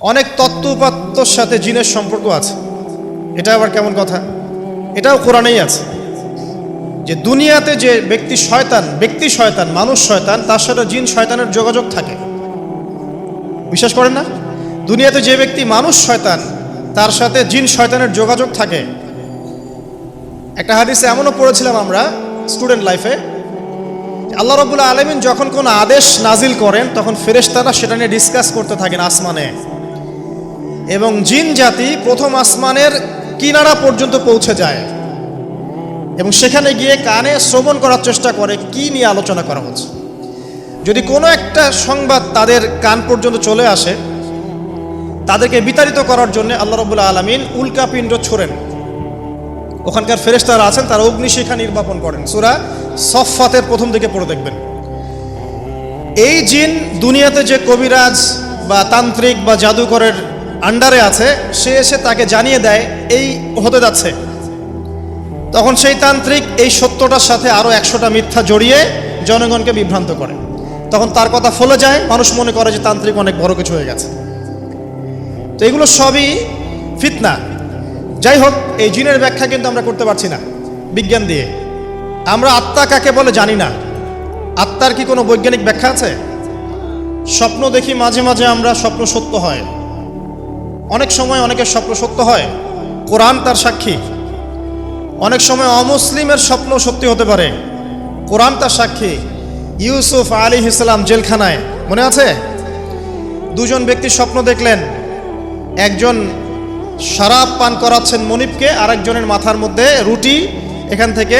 অনেক তত্ত্ব উপাত্তর সাথে জিনের সম্পর্ক আছে। এটা আবার কেমন কথা? এটাও কোরআনেই আছে যে দুনিয়াতে যে ব্যক্তি শয়তান, মানুষ শয়তান, তার সাথে জিন শয়তানের যোগাযোগ থাকে। বিশ্বাস করেন না? দুনিয়াতে যে ব্যক্তি মানুষ শয়তান, তার সাথে জিন শয়তানের যোগাযোগ থাকে। একটা হাদিসে এমনও পড়েছিলাম আমরা স্টুডেন্ট লাইফে, আল্লাহ রাব্বুল আলামিন যখন কোনো আদেশ নাজিল করেন তখন ফেরেশতারা সেটা নিয়ে ডিসকাস করতে থাকেন আসমানে, এবং জিন জাতি প্রথম আসমানের কিনারা পর্যন্ত পৌঁছে যায় এবং সেখানে গিয়ে কানে শ্রবণ করার চেষ্টা করে কি নিয়ে আলোচনা করা হচ্ছে। যদি কোনো একটা সংবাদ তাদের কান পর্যন্ত চলে আসে, তাদেরকে বিতাড়িত করার জন্য আল্লাহ রাব্বুল আলামিন উল্কাপিণ্ড ছোড়েন। ওখানকার ফেরেশতারা আছেন, তারা অগ্নিশিখা নির্বাপন করেন। সূরা সফফাতের প্রথম দিকে পড়ে দেখবেন। এই জিন দুনিয়াতে যে কবিরাজ বা তান্ত্রিক বা জাদুকরের আন্ডারে আছে, সে এসে তাকে জানিয়ে দেয় এই হতে যাচ্ছে। তখন সেই তান্ত্রিক এই সত্যটার সাথে আরও 100টা মিথ্যা জড়িয়ে জনগণকে বিভ্রান্ত করে। তখন তার কথা ফলে যায়, মানুষ মনে করে যে তান্ত্রিক অনেক বড় কিছু হয়ে গেছে। তো এগুলো সবই ফিতনা। যাই হোক, এই জিনের ব্যাখ্যা কিন্তু আমরা করতে পারছি না বিজ্ঞান দিয়ে। আমরা আত্মা কাকে বলে জানি না। আত্মার কি কোনো বৈজ্ঞানিক ব্যাখ্যা আছে? স্বপ্ন দেখি মাঝে মাঝে আমরা, স্বপ্ন সত্য হয়। অনেক সময় অনেকের স্বপ্ন সত্য হয়, কোরআন তার সাক্ষী। অনেক সময় অমুসলিমের স্বপ্ন সত্যি হতে পারে, কোরআন তার সাক্ষী। ইউসুফ আলাইহিস সালাম জেলখানায়, মনে আছে? দুজন ব্যক্তি স্বপ্ন দেখলেন, একজন শরাব পান করাচ্ছেন মনিবকে, আরেকজনের মাথার মধ্যে রুটি, এখান থেকে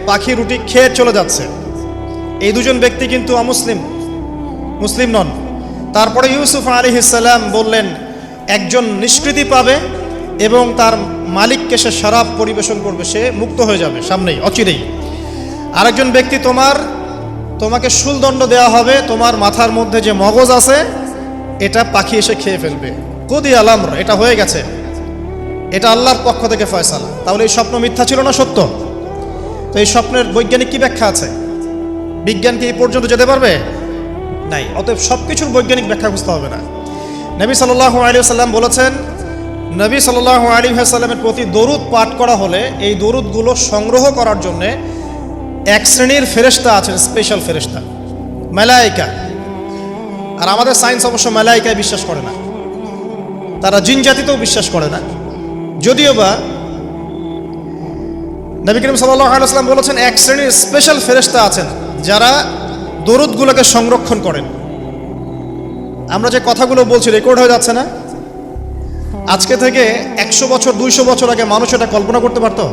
পাখি রুটি খেয়ে চলে যাচ্ছে। এই দুজন ব্যক্তি কিন্তু মুসলিম নন। তারপরে ইউসুফ আলাইহিস সালাম বললেন, একজন নিষ্কৃতি পাবে এবং তার মালিককে সে শরাব পরিবেশন করবে, সে মুক্ত হয়ে যাবে সামনেই, অচিরেই। আরেকজন ব্যক্তি তোমাকে শুলদণ্ড দেওয়া হবে, তোমার মাথার মধ্যে যে মগজ আছে এটা পাখি এসে খেয়ে ফেলবে। কুদি আল-আমর, এটা হয়ে গেছে, এটা আল্লাহর পক্ষ থেকে ফয়সালা। তাহলে এই স্বপ্ন মিথ্যা ছিল না সত্য? তো এই স্বপ্নের বৈজ্ঞানিক কি ব্যাখ্যা আছে? বিজ্ঞান কি এই পর্যন্ত যেতে পারবে? নাই। অতএব সব কিছুর বৈজ্ঞানিক ব্যাখ্যা খুঁজতে হবে না। নবী সাল্লাল্লাহু আলাইহি ওয়াসাল্লাম বলেছেন, নবী সাল্লাল্লাহু আলাইহি ওয়াসাল্লামের প্রতি দরুদ পাঠ করা হলে এই দরুদগুলো সংগ্রহ করার জন্য এক শ্রেণীর ফেরেশতা আছেন, স্পেশাল ফেরেশতা, মালায়েকা। আর আমাদের সায়েন্স অবশ্য মালায়েকায় বিশ্বাস করে না, তারা জিন জাতিতেও বিশ্বাস করে না। যদিও বা নবী করিম সাল্লাল্লাহু আলাইহি ওয়াসাল্লাম বলেছেন এক শ্রেণীর স্পেশাল ফেরেশতা আছেন যারা দরুদগুলোকে সংরক্ষণ করেন। আমরা যে কথাগুলো বলছি রেকর্ড হয়ে যাচ্ছে না? আজকে থেকে 100 বছর 200 বছর আগে মানুষ এটা কল্পনা করতে পারতো?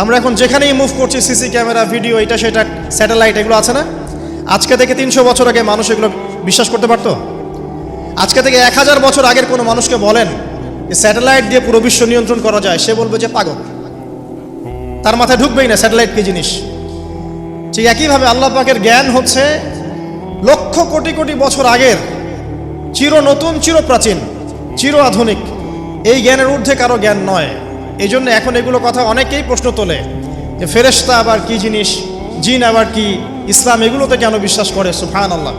আমরা এখন যেখানেই মুভ করছি, সিসি ক্যামেরা, ভিডিও, এটা সেটা, স্যাটেলাইট, এগুলো আছে না? আজকে থেকে 300 বছর আগে মানুষ এগুলো বিশ্বাস করতে পারতো? আজকে থেকে 1000 বছর আগের কোনো মানুষকে বলেন যে স্যাটেলাইট দিয়ে পুরো বিশ্ব নিয়ন্ত্রণ করা যায়, সে বলবে যে পাগল, তার মাথায় ঢুকবেই না স্যাটেলাইট কি জিনিস। ঠিক একইভাবে আল্লাহ পাকের জ্ঞান হচ্ছে লক্ষ কোটি কোটি বছর আগের, চির নতুন, চির প্রাচীন, চির আধুনিক। এই জ্ঞানের ঊর্ধ্বে কারো জ্ঞান নয়। এই জন্য এখন এগুলো কথা অনেকেই প্রশ্ন তোলে যে ফেরেশতা আবার কি জিনিস, জিন আবার কি, ইসলাম এগুলোতে কেন বিশ্বাস করে? সুবহানাল্লাহ।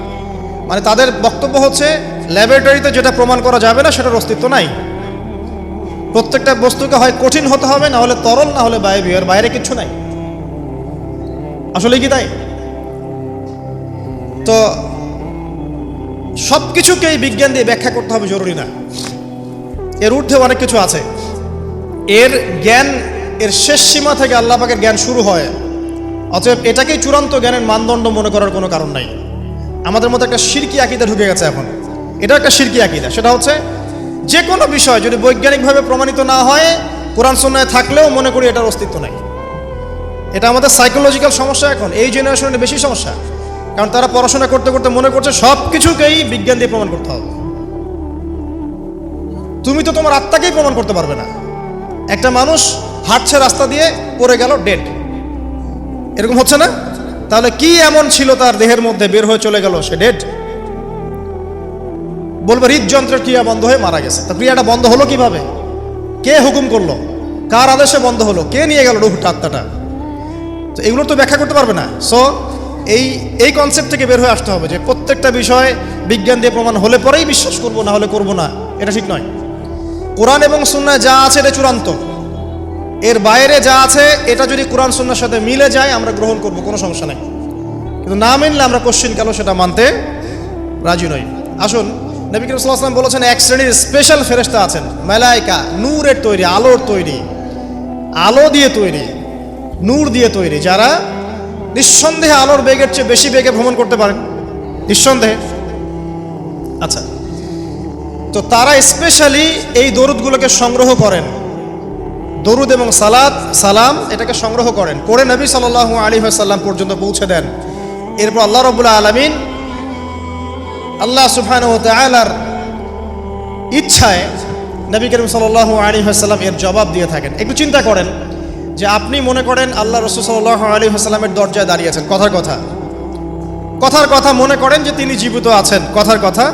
মানে তাদের বক্তব্য হচ্ছে ল্যাবরেটরিতে যেটা প্রমাণ করা যাবে না সেটার অস্তিত্ব নাই। প্রত্যেকটা বস্তুকে হয় কঠিন হতে হবে, না হলে তরল, না হলে বায়বীয়, এর বাইরে কিচ্ছু নাই। আসলে কি তাই? তো সব কিছুকেই বিজ্ঞান দিয়ে ব্যাখ্যা করতে হবে জরুরি না, এর ঊর্ধ্বে অনেক কিছু আছে। এর জ্ঞান, এর শেষ সীমা থেকে আল্লাহ পাকের জ্ঞান শুরু হয়। অতএব এটাকেই চূড়ান্ত জ্ঞানের মানদণ্ড মনে করার কোনো কারণ নাই। আমাদের মধ্যে একটা শিরকি আকীদা ঢুকে গেছে এখন। এটা একটা শিরকি আকীদা। সেটা হচ্ছে যে কোনো বিষয় যদি বৈজ্ঞানিকভাবে প্রমাণিত না হয়, কোরআন সুন্নাহয় থাকলেও মনে করি এটার অস্তিত্ব নাই। এটা আমাদের সাইকোলজিক্যাল সমস্যা। এখন এই জেনারেশনের বেশি সমস্যা, কারণ তারা পড়াশোনা করতে করতে মনে করছে সব কিছুকেই বিজ্ঞান দিয়ে প্রমাণ করতে হবে। তুমি তো তোমার আত্মাকেই প্রমাণ করতে পারবে না। একটা মানুষ হাঁটছে রাস্তা দিয়ে, পড়ে গেল, ডেড, এরকম হচ্ছে না? তাহলে কি এমন ছিল তার দেহের মধ্যে, বের হয়ে চলে গেল, সে ডেড? বলবে হৃদযন্ত্রের ক্রিয়া বন্ধ হয়ে মারা গেছে। তা ক্রিয়াটা বন্ধ হলো কিভাবে? কে হুকুম করলো? কার আদেশে বন্ধ হলো? কে নিয়ে গেল রুহটা, আত্মাটা? তো এগুলো তো ব্যাখ্যা করতে পারবে না। সো এই কনসেপ্ট থেকে বের হয়ে আসতে হবে যে প্রত্যেকটা বিষয় বিজ্ঞান দিয়ে প্রমাণ হলে পরেই বিশ্বাস করবো, না হলে করবো না। এটা ঠিক নয়। কোরআন এবং সুন্নাহ যা আছে এটা চূড়ান্ত, এর বাইরে যা আছে এটা যদি কোরআন সুন্নাহর সাথে মিলে যায় আমরা গ্রহণ করব, কোনো সমস্যা নেই, কিন্তু না মিললে আমরা কোশ্চিন কালো সেটা মানতে রাজি নই। আসুন, নবী করিম সাল্লাল্লাহু আলাইহি ওয়াসাল্লাম বলেছেন এক শ্রেণীর স্পেশাল ফেরেশতা আছেন, মালায়েকা, নূরের তৈরি, আলোর তৈরি, আলো দিয়ে তৈরি, নূর দিয়ে তৈরি, যারা নিঃসন্দেহে আলোর বেগের চেয়ে বেশি বেগে ভ্রমণ করতে পারেন, নিঃসন্দেহে। আচ্ছা, তো তারা স্পেশালি এই দরুদগুলোকে সংগ্রহ করেন, দরুদ এবং সালাম এটাকে সংগ্রহ করেন, করে নবী সাল্লাল্লাহু আলাইহি ওয়াসাল্লাম পর্যন্ত পৌঁছে দেন। এরপর আল্লাহ রাব্বুল আলামিন, আল্লাহ সুবহানাহু ওয়া তাআলার ইচ্ছায় নবী করিম সাল্লাল্লাহু আলাইহি ওয়াসাল্লাম এর জবাব দিয়ে থাকেন। একটু চিন্তা করেন যে আপনি মনে করেন আল্লাহ রাসূল সাল্লাল্লাহু আলাইহি ওয়াসাল্লামের দরজায় দাঁড়িয়ে আছেন, কথার কথা মনে করেন যে তিনি জীবিত আছেন, কথার কথা।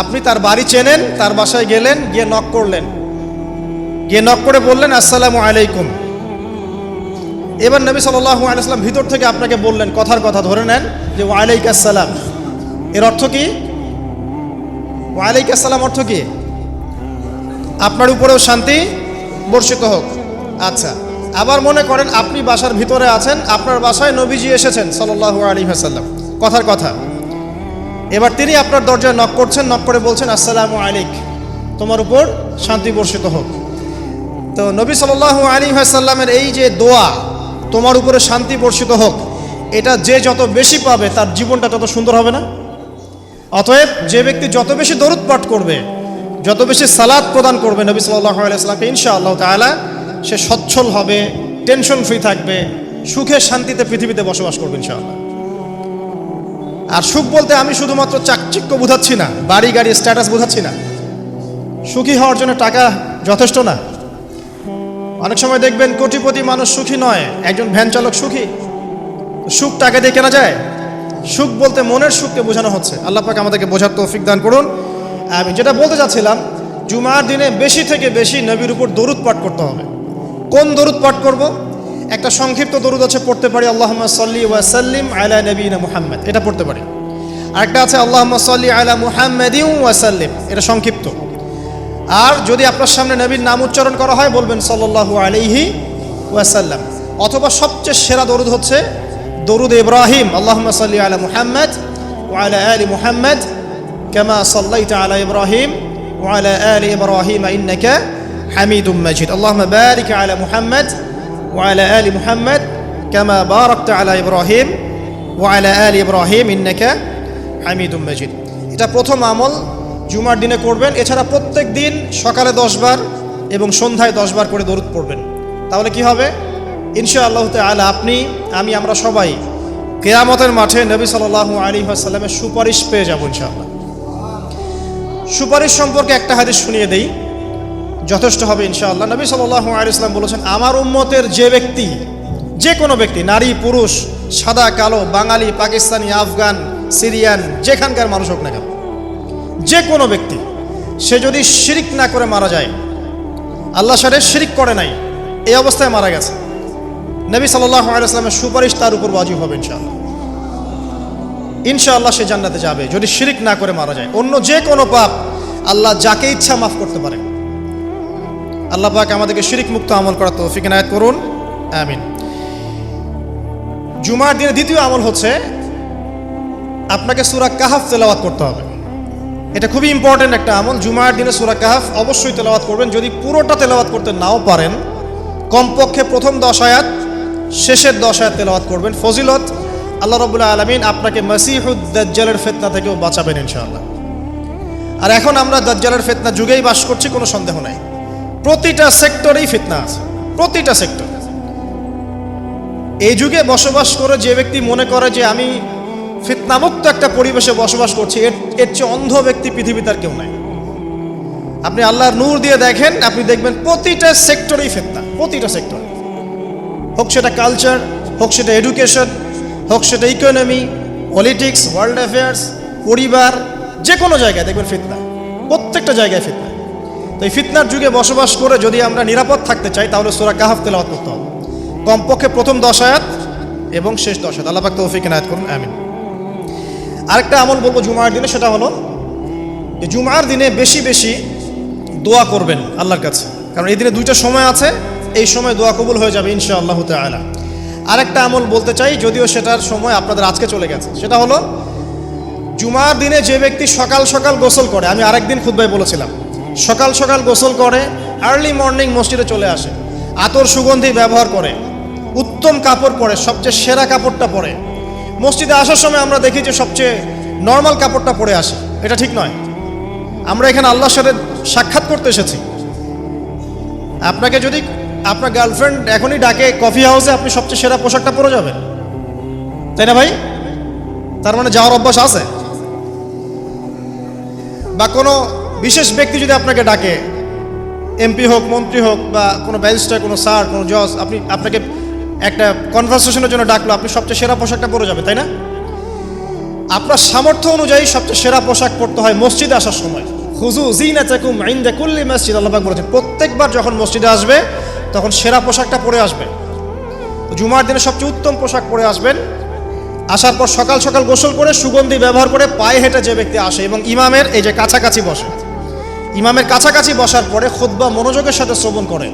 আপনি তার বাড়ি চেনেন, তার বাসায় গেলেন, গিয়ে নক করলেন, গিয়ে নক করে বললেন আসসালামু আলাইকুম। এবার নবী সাল্লাল্লাহু আলাইহি ওয়াসাল্লাম ভিতর থেকে আপনাকে বললেন, কথার কথা ধরে নেন যে ওয়ালাইকুম আসসালাম। এর অর্থ কি? ওয়ালাইকুম আসসালাম অর্থ কি? আপনার উপরেও শান্তি বর্ষিত হোক। আচ্ছা, আবার মনে করেন আপনি বাসার ভিতরে আছেন, আপনার বাসায় নবীজি এসেছেন সাল্লাল্লাহু আলাইহি ওয়াসাল্লাম, কথার কথা। এবার তিনি আপনার দরজায় নক করছেন, নক করে বলছেন আসসালামু আলাইক, তোমার উপর শান্তি বর্ষিত হোক। তো নবী সাল্লাল্লাহু আলাইহি ওয়াসাল্লামের এই যে দোয়া, তোমার উপরে শান্তি বর্ষিত হোক, এটা যে যত বেশি পাবে তার জীবনটা তত সুন্দর হবে না? অতএব যে ব্যক্তি যত বেশি দরুদ পাঠ করবে, যত বেশি সালাত প্রদান করবে নবী সাল্লাল্লাহু আলাইহি ওয়াসাল্লামকে, ইনশাআল্লাহ তাআলা সে সচ্ছল হবে, টেনশন ফ্রি থাকবে, সুখে শান্তিতে পৃথিবীতে বসবাস করবে ইনশাআল্লাহ। আর সুখ বলতে আমি শুধুমাত্র চাকচিক্য বোঝাচ্ছি না, বাড়ি গাড়ি স্ট্যাটাস বোঝাচ্ছি না। সুখী হওয়ার জন্য টাকা যথেষ্ট না। অনেক সময় দেখবেন কোটিপতি মানুষ সুখী নয়, একজন ভ্যান চালক সুখী। সুখ টাকা দিয়ে কেনা যায়? সুখ বলতে মনের সুখকে বোঝানো হচ্ছে। আল্লাহ পাক আমাদেরকে বোঝার তৌফিক দান করুন। আমি যেটা বলতে চাচ্ছিলাম, জুমার দিনে বেশি থেকে বেশি নবীর উপর দরুদ পাঠ করতে হবে। কোন দরুদ পাঠ করব? একটা সংক্ষিপ্ত দরুদ আছে, পড়তে পারি আল্লাহুম্মা সাল্লি ওয়া সাল্লিম আলা নবিয়িনা মুহাম্মদ, এটা পড়তে পারি। আরেকটা আছে আল্লাহুম্মা সাল্লি আলা মুহাম্মাদিন ওয়া সাল্লিম, এটা সংক্ষিপ্ত। আর যদি আপনার সামনে নবীর নাম উচ্চারণ করা হয় বলবেন সাল্লাল্লাহু আলাইহি ওয়াসাল্লাম। অথবা সবচেয়ে সেরা দরুদ হচ্ছে দরুদ ইব্রাহিম, আল্লাহুম্মা সাল্লি আলা মুহাম্মদ ওয়া আলা আলি মুহাম্মদ কামা সাল্লাইতা আলা ইব্রাহিম ওয়া আলা আলি ইব্রাহিম ইন্নাকা হামিদুম মাজিদ। আল্লাহুম্মা বারিক আলা মুহাম্মদ ওয়া আলা আলি মুহাম্মদ কামা বারাকতা আলা ইব্রাহিম ওয়া আলা আলি ইব্রাহিম ইন্নাকা হামিদুম মাজিদ। এটা প্রথম আমল, জুমার দিনে করবেন। এছাড়া প্রত্যেক দিন সকালে 10 বার এবং সন্ধ্যায় 10 বার করে দরুদ পড়বেন। তাহলে কি হবে? ইনশাআল্লাহ তাআলা আপনি, আমি, আমরা সবাই কিয়ামতের মাঠে নবী সাল্লাল্লাহু আলাইহি ওয়াসাল্লামের সুপারিশ পেয়ে যাব ইনশাআল্লাহ। সুপারিশ সম্পর্কে একটা হাদিস শুনিয়ে দেই, যথেষ্ট হবে ইনশাআল্লাহ। নবী সাল্লাল্লাহু আলাইহি ওয়াসাল্লাম বলেছেন, আমার উম্মতের যে ব্যক্তি, যে কোনো ব্যক্তি, নারী পুরুষ, সাদা কালো, বাঙালি, পাকিস্তানি, আফগান, সিরিয়ান, যেখানকার মানুষ হোক না কেন, যে কোনো ব্যক্তি, সে যদি শিরিক না করে মারা যায়, আল্লাহর সাথে শিরিক করে নাই, এই অবস্থায় মারা গেছে, নবী সাল্লাল্লাহু আলাইহি ওয়াসাল্লামের সুপারিশ তার উপর ওয়াজিব হবে ইনশাআল্লাহ। ইনশাআল্লাহ সে জান্নাতে যাবে যদি শিরিক না করে মারা যায়। অন্য যে কোনো পাপ আল্লাহ যাকে ইচ্ছা মাফ করতে পারে। আল্লাহ পাক আমাদেরকে শিরিক মুক্ত আমল করার তৌফিক ইনায়াত করুন, আমিন। জুমার দিনে দ্বিতীয় আমল হচ্ছে আপনাকে সূরা কাহফ তেলাওয়াত করতে হবে। এটা খুবই ইম্পর্টেন্ট একটা আমল। জুমার দিনে সূরা কাহফ অবশ্যই তেলাওয়াত করবেন। যদি পুরোটা তেলাওয়াত করতে নাও পারেন, কমপক্ষে প্রথম 10 আয়াত, শেষের 10 আয়াত তেলাওয়াত করবেন। ফজিলত, আল্লাহ রাব্বুল আলামিন আপনাকে মাসিহুদ দাজ্জালের ফিতনা থেকেও বাঁচাবেন ইনশাআল্লাহ। আর এখন আমরা দাজ্জালের ফিতনা যুগেই বাস করছি, কোনো সন্দেহ নাই। প্রতিটা সেক্টরেই ফিতনা আছে, প্রতিটা সেক্টর। এই যুগে বসবাস করে যে ব্যক্তি মনে করে যে আমি ফিতনামুক্ত একটা পরিবেশে বসবাস করছি, এর চেয়ে অন্ধ ব্যক্তি পৃথিবীতে আর কেউ নাই। আপনি আল্লাহর নূর দিয়ে দেখেন, আপনি দেখবেন প্রতিটা সেক্টরেই ফিতনা, প্রতিটা সেক্টর। হোক সেটা কালচার, হোক সেটা এডুকেশন, হোক সেটা ইকোনমি, পলিটিক্স, ওয়ার্ল্ড অ্যাফেয়ার্স, পরিবার, যে কোনো জায়গায় দেখবেন ফিতনা, প্রত্যেকটা জায়গায় ফিতনা। তো এই ফিতনার যুগে বসবাস করে যদি আমরা নিরাপদ থাকতে চাই, তাহলে সূরা কাহফ তেলাওয়াত করতে হবে। কমপক্ষে প্রথম 10 আয়াত এবং শেষ 10 আয়াত। আল্লাহ পাক তৌফিক ইনায়াত করুন, আমিন। আরেকটা আমল বলবো জুমার দিনে, সেটা হলো যে জুমার দিনে বেশি বেশি দোয়া করবেন আল্লাহর কাছে, কারণ এই দিনে দুইটা সময় আছে, এই সময় দোয়া কবুল হয়ে যাবে ইনশাআল্লাহ তাআলা। আরেকটা আমল বলতে চাই, যদিও সেটার সময় আপনাদের আজকে চলে গেছে, সেটা হলো জুমার দিনে যে ব্যক্তি সকাল সকাল গোসল করে, আমি আরেকদিন খুতবায় বলেছিলাম, সকাল সকাল গোসল করে, আর্লি মর্নিং মসজিদে চলে আসে, আতর সুগন্ধি ব্যবহার করে, উত্তম কাপড় পরে, সবচেয়ে সেরা কাপড়টা পরে, মসজিদে আসার সময় আমরা দেখি যে সবচেয়ে নর্মাল কাপড়টা পরে আসে, এটা ঠিক নয়। আমরা এখানে আল্লাহর সাথে সাক্ষাৎ করতে এসেছি। আপনাকে যদি আপনার গার্লফ্রেন্ড এখনই ডাকে কফি হাউসে, আপনি সবচেয়ে সেরা পোশাকটা পরে যাবেন, তাই না ভাই? তার মানে যাওয়ার অভ্যাস আছে। বা কোনো বিশেষ ব্যক্তি যদি আপনাকে ডাকে, এমপি হোক, মন্ত্রী হোক, বা কোনো ব্যারিস্টার, কোনো স্যার, কোনো জজ, আপনাকে একটা কনভারসেশনের জন্য ডাকলো, আপনি সবচেয়ে সেরা পোশাকটা পরে যাবে, তাই না? আপনার সামর্থ্য অনুযায়ী সবচেয়ে সেরা পোশাক পরতে হয় মসজিদে আসার সময়। খুযু যিনাতাকুম ইনদা কুল্লি মসজিদ, আল্লাহ পাক বলেছেন প্রত্যেকবার যখন মসজিদে আসবে তখন সেরা পোশাকটা পরে আসবে। জুমার দিনে সবচেয়ে উত্তম পোশাক পরে আসবেন। আসার পর সকাল সকাল গোসল করে সুগন্ধি ব্যবহার করে পায়ে হেঁটে যে ব্যক্তি আসে এবং ইমামের এই যে কাছাকাছি বসে, ইমামের কাছাকাছি বসার পরে খুতবা মনোযোগের সাথে শ্রবণ করে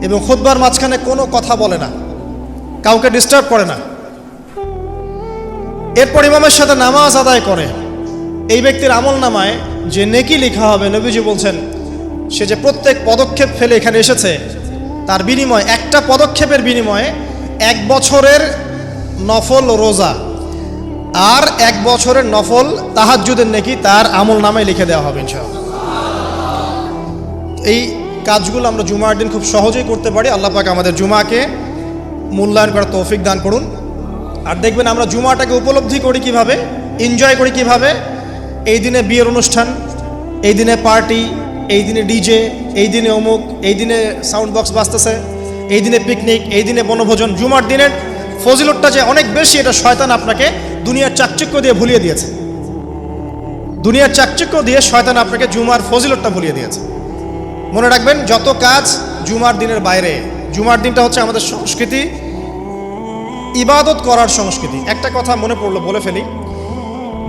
এবং খুতবার মাঝখানে কোনো কথা বলে না, কাউকে ডিস্টার্ব করে না, এরপর ইমামের সাথে নামাজ আদায় করে, এই ব্যক্তির আমল নামায় যে নেকি লেখা হবে, নবীজি বলছেন সে যে প্রত্যেক পদক্ষেপ ফেলে এখানে এসেছে তার বিনিময়ে, একটা পদক্ষেপের বিনিময়ে 1 বছরের নফল রোজা আর 1 বছরের নফল তাহাজ্জুদের নেকি তার আমল নামায় লিখে দেওয়া হবে ইনশাআল্লাহ। এই কাজগুলো আমরা জুমার দিন খুব সহজেই করতে পারি। আল্লাহ পাক আমাদের জুমাকে মূল্যায়ন করার তৌফিক দান করুন। আর দেখবেন আমরা জুমাটাকে উপলব্ধি করি কিভাবে, এনজয় করি কিভাবে। এই দিনে বিয়ের অনুষ্ঠান, এই দিনে পার্টি, এই দিনে ডিজে, এই দিনে অমুক, এই দিনে সাউন্ড বক্স বাজতেছে, এই দিনে পিকনিক, এই দিনে বনভোজন। জুমার দিনের ফজিলতটা যে অনেক বেশি, এটা শয়তান আপনাকে দুনিয়ার চাকচিক্য দিয়ে ভুলিয়ে দিয়েছে। দুনিয়ার চাকচিক্য দিয়ে শয়তান আপনাকে জুমার ফজিলতটা ভুলিয়ে দিয়েছে। মনে রাখবেন, যত কাজ জুমার দিনের বাইরে, জুমার দিনটা হচ্ছে আমাদের সংস্কৃতি, ইবাদত করার সংস্কৃতি। একটা কথা মনে পড়লো, বলে ফেলি,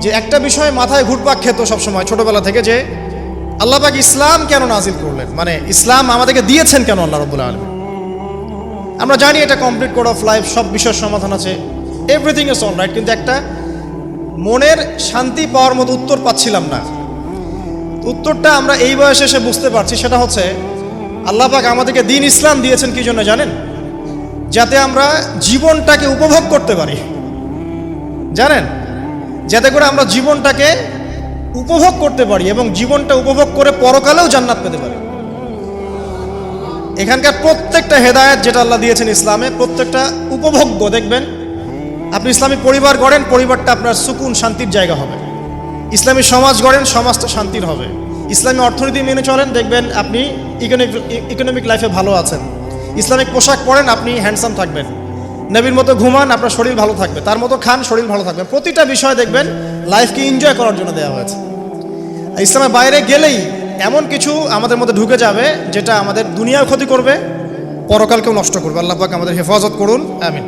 যে একটা বিষয় মাথায় ঘুরপাক খেত সবসময় ছোটবেলা থেকে, যে আল্লাহ পাক ইসলাম কেন নাজিল করলেন, মানে ইসলাম আমাদেরকে দিয়েছেন কেন আল্লাহ রাব্বুল আলামিন। আমরা জানি এটা কমপ্লিট কোড অফ লাইফ, সব বিষয়ের সমাধান আছে, এভরিথিং ইজ অল রাইট, কিন্তু একটা মনের শান্তি পাওয়ার মতো উত্তর পাচ্ছিলাম না। উত্তরটা আমরা এই বয়সে এসে বুঝতে পারছি, সেটা হচ্ছে আল্লাহ পাক আমাদেরকে দ্বীন ইসলাম দিয়েছেন কি জন্য জানেন? যাতে আমরা জীবনটাকে উপভোগ করতে পারি, জানেন, যাতে করে আমরা জীবনটাকে উপভোগ করতে পারি এবং জীবনটা উপভোগ করে পরকালেও জান্নাত পেতে পারি। এখানকার প্রত্যেকটা হেদায়েত যেটা আল্লাহ দিয়েছেন ইসলামে, প্রত্যেকটা উপভোগ্য। দেখবেন আপনি ইসলামী পরিবার গড়েন, পরিবারটা আপনার সুকুন শান্তির জায়গা হবে। ইসলামী সমাজ গড়েন, সমাজটা শান্তির হবে। ইসলামী অর্থনীতি মেনে চলেন, দেখবেন আপনি ইকোনমিক লাইফে ভালো আছেন। ইসলামিক পোশাক পরেন, আপনি হ্যান্ডসাম থাকবেন। নবীর মতো ঘুমান, আপনার শরীর ভালো থাকবে। তার মতো খান, শরীর ভালো থাকবে। প্রতিটা বিষয় দেখবেন লাইফকে এনজয় করার জন্য দেওয়া হয়েছে। ইসলামের বাইরে গেলেই এমন কিছু আমাদের মধ্যে ঢুকে যাবে যেটা আমাদের দুনিয়াও ক্ষতি করবে, পরকালকেও নষ্ট করবে। আল্লাহ পাক আমাদের হেফাজত করুন, আমিন।